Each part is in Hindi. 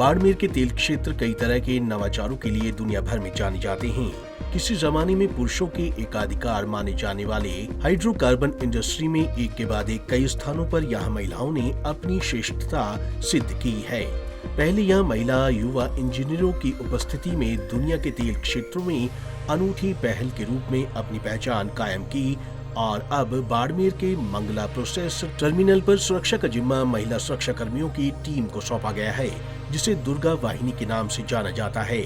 बाड़मेर के तेल क्षेत्र कई तरह के नवाचारों के लिए दुनिया भर में जाने जाते हैं। किसी जमाने में पुरुषों के एकाधिकार माने जाने वाले हाइड्रोकार्बन इंडस्ट्री में एक के बाद एक कई स्थानों पर यहाँ महिलाओं ने अपनी श्रेष्ठता सिद्ध की है। पहले यहाँ महिला युवा इंजीनियरों की उपस्थिति में दुनिया के तेल क्षेत्रों में अनूठी पहल के रूप में अपनी पहचान कायम की और अब बाड़मेर के मंगला प्रोसेस टर्मिनल पर सुरक्षा का जिम्मा महिला सुरक्षा कर्मियों की टीम को सौंपा गया है, जिसे दुर्गा वाहिनी के नाम से जाना जाता है।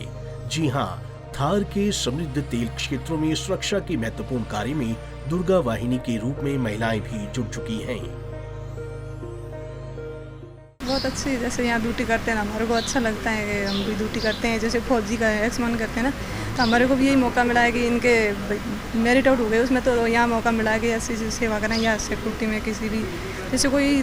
जी हाँ, थार के समृद्ध तेल क्षेत्रों में सुरक्षा के महत्वपूर्ण कार्य में दुर्गा वाहिनी के रूप में महिलाएं भी जुड़ चुकी हैं। बहुत अच्छी, जैसे यहाँ ड्यूटी करते हैं ना, हमारे को अच्छा लगता है कि हम भी ड्यूटी करते हैं। जैसे फौजी का एक्समैन करते हैं ना, तो हमारे को भी यही मौका मिला है कि इनके मेरिट आउट हो गए उसमें, तो यहाँ मौका मिला है कि ऐसी सेवा करें या सिक्योरिटी में किसी भी, जैसे कोई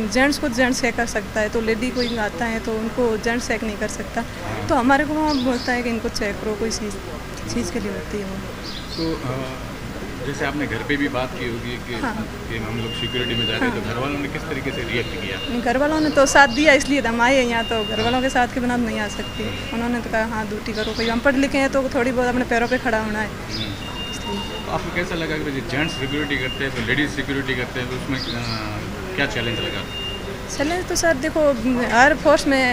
जेंट्स को जेंट्स चेक कर सकता है तो लेडी कोई आता है तो उनको जेंट्स चेक नहीं कर सकता, तो हमारे को वहाँ बोलता है कि इनको चेक करो, कोई चीज़ के लिए होती है वो। तो जैसे आपने घर पे भी बात की होगी कि, हाँ। कि हम लोग सिक्योरिटी में जा रहे हैं, तो घर वालों ने किस तरीके से रिएक्ट किया? घर वालों ने तो साथ दिया, इसलिए हम आए हैं यहाँ, तो घर वालों के साथ के बिना नहीं आ सकते। उन्होंने तो कहा हाँ ड्यूटी करो, कोई हम पढ़ लिखे हैं तो थोड़ी बहुत अपने पैरों पे खड़ा होना है, इसलिए। तो आपको कैसा लगा कि जेंट्स सिक्योरिटी करते हैं तो लेडीज सिक्योरिटी करते हैं, तो उसमें क्या चैलेंज लगा? चैलेंज तो सर देखो, हर फोर्स में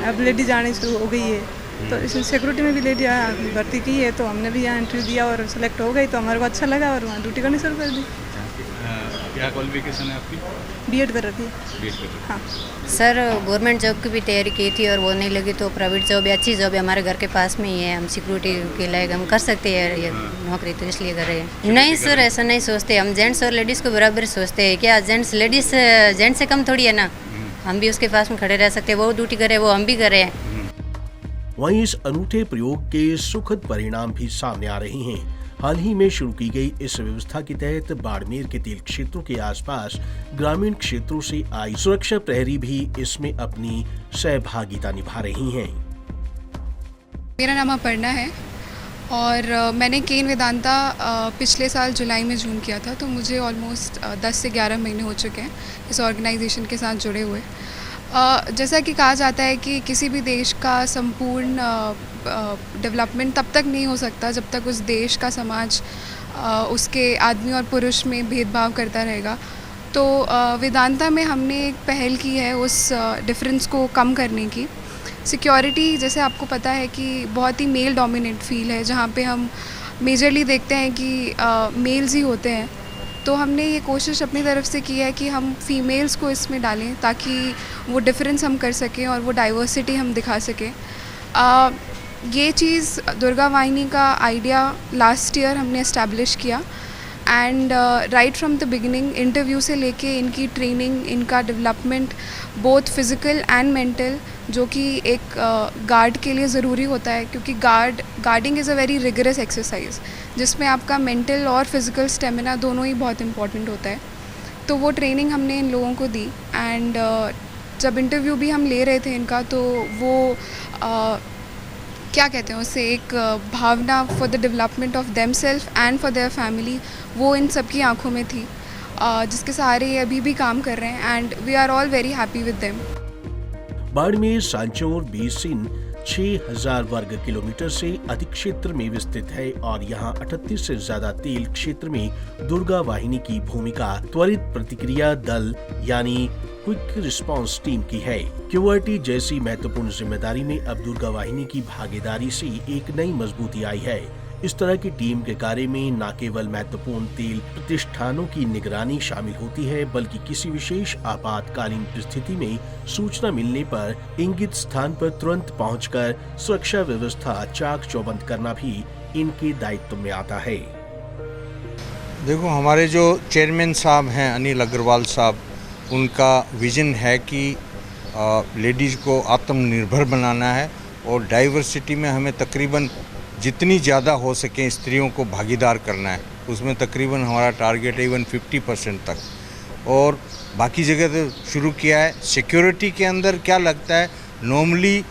अब लेडीज आनी शुरू हो गई है, तो इस सिक्योरिटी में भी लेडी भर्ती की है, तो हमने भी यहाँ इंटरव्यू दिया और सेलेक्ट हो गई, तो हमारे को अच्छा लगा और वहाँ ड्यूटी करनी शुरू कर दी। क्या क्वालिफिकेशन है आपकी? बीएड कर रखी है। बीएड कर रही है। हाँ सर, गवर्नमेंट जॉब की भी तैयारी की थी और वो नहीं लगी, तो प्राइवेट जॉब अच्छी जॉब है, हमारे घर के पास में ही है, हम सिक्योरिटी के लायक हम कर सकते हैं ये नौकरी, तो इसलिए कर रहे हैं। नहीं सर, ऐसा नहीं सोचते हम, जेंट्स और लेडीज़ को बराबर सोचते हैं। क्या जेंट्स लेडीज़ जेंट्स से कम थोड़ी है ना, हम भी उसके पास में खड़े रह सकते हैं, वो ड्यूटी करे वो हम भी करें। वहीं इस अनूठे प्रयोग के सुखद परिणाम भी सामने आ रहे हैं। हाल ही में शुरू की गई इस व्यवस्था के तहत बाड़मेर के तेल क्षेत्रों के आसपास ग्रामीण क्षेत्रों से आई सुरक्षा प्रहरी भी इसमें अपनी सहभागिता निभा रही हैं। मेरा नाम अपर्णा है और मैंने केन वेदांता पिछले साल जुलाई में जॉइन किया था, तो मुझे ऑलमोस्ट 10 से 11 महीने हो चुके हैं इस ऑर्गेनाइजेशन के साथ जुड़े हुए। जैसा कि कहा जाता है कि किसी भी देश का संपूर्ण डेवलपमेंट तब तक नहीं हो सकता जब तक उस देश का समाज उसके आदमी और पुरुष में भेदभाव करता रहेगा। तो वेदांता में हमने एक पहल की है उस डिफरेंस को कम करने की। सिक्योरिटी, जैसे आपको पता है कि बहुत ही मेल डोमिनेट फील्ड है, जहाँ पे हम मेजरली देखते हैं कि मेल्स ही होते हैं। तो हमने ये कोशिश अपनी तरफ से की है कि हम फीमेल्स को इसमें डालें ताकि वो डिफरेंस हम कर सकें और वो डाइवर्सिटी हम दिखा सकें। ये चीज़ दुर्गा वाहिनी का आइडिया लास्ट ईयर हमने इस्टेब्लिश किया and right from the beginning interview से लेके इनकी ट्रेनिंग, इनका development both physical and mental, जो कि एक गार्ड के लिए ज़रूरी होता है, क्योंकि guarding is a very rigorous exercise जिसमें आपका मेंटल और फिज़िकल स्टेमिना दोनों ही बहुत इंपॉर्टेंट होता है। तो वो ट्रेनिंग हमने इन लोगों को दी एंड जब इंटरव्यू भी हम ले रहे थे इनका, तो वो क्या कहते हैं उससे, एक भावना for the development of them self and for their family, वो इन सबकी आंखों में थी, जिसके सहारे ये अभी भी काम कर रहे हैं and we are all very happy with them. Barmer Sanchore basin 6000 वर्ग किलोमीटर से अधिक क्षेत्र में विस्तृत है और यहाँ 38 से ज्यादा तेल क्षेत्र में दुर्गा वाहिनी की भूमिका त्वरित प्रतिक्रिया दल यानी क्विक रिस्पांस टीम की है। क्यूआरटी जैसी महत्वपूर्ण जिम्मेदारी में अब दुर्गा वाहिनी की भागीदारी से एक नई मजबूती आई है। इस तरह की टीम के कार्य में न केवल महत्वपूर्ण तेल प्रतिष्ठानों की निगरानी शामिल होती है, बल्कि किसी विशेष आपातकालीन परिस्थिति में सूचना मिलने पर इंगित स्थान पर तुरंत पहुंचकर सुरक्षा व्यवस्था चाक चौबंद करना भी इनके दायित्व में आता है। देखो, हमारे जो चेयरमैन साहब हैं अनिल अग्रवाल साहब, उनका विजन है कि लेडीज़ को आत्मनिर्भर बनाना है और डाइवर्सिटी में हमें तकरीबन जितनी ज़्यादा हो सके स्त्रियों को भागीदार करना है। उसमें तकरीबन हमारा टारगेट है इवन 50% तक, और बाकी जगह तो शुरू किया है। सिक्योरिटी के अंदर क्या लगता है, नॉर्मली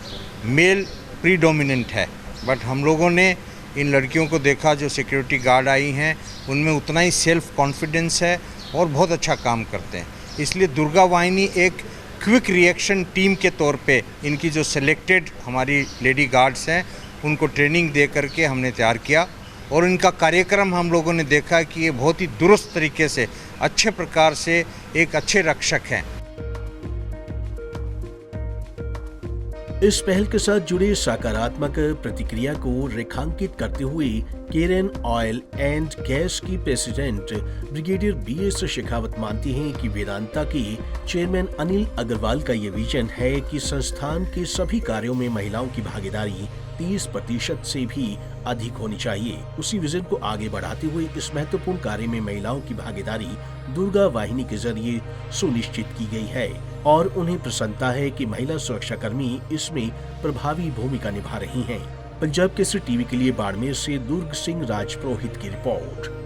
मेल प्रीडोमिनेंट है, बट हम लोगों ने इन लड़कियों को देखा जो सिक्योरिटी गार्ड आई हैं, उनमें उतना ही सेल्फ कॉन्फिडेंस है और बहुत अच्छा काम करते हैं। इसलिए दुर्गा वाहिनी एक क्विक रिएक्शन टीम के तौर पे इनकी जो सिलेक्टेड हमारी लेडी गार्ड्स हैं उनको ट्रेनिंग दे करके हमने तैयार किया और इनका कार्यक्रम हम लोगों ने देखा कि ये बहुत ही दुरुस्त तरीके से अच्छे प्रकार से एक अच्छे रक्षक हैं। इस पहल के साथ जुड़े सकारात्मक प्रतिक्रिया को रेखांकित करते हुए केरन ऑयल एंड गैस की प्रेसिडेंट ब्रिगेडियर BS शेखावत मानती हैं कि वेदांता के चेयरमैन अनिल अग्रवाल का ये विजन है कि संस्थान के सभी कार्यों में महिलाओं की भागीदारी 30% से भी अधिक होनी चाहिए। उसी विजन को आगे बढ़ाते हुए इस महत्वपूर्ण कार्य में महिलाओं की भागीदारी दुर्गा वाहिनी के जरिए सुनिश्चित की गई है और उन्हें प्रसन्नता है कि महिला सुरक्षाकर्मी इसमें प्रभावी भूमिका निभा रही हैं। पंजाब केसरी टीवी के लिए बाड़मेर से दुर्ग सिंह राजपुरोहित की रिपोर्ट।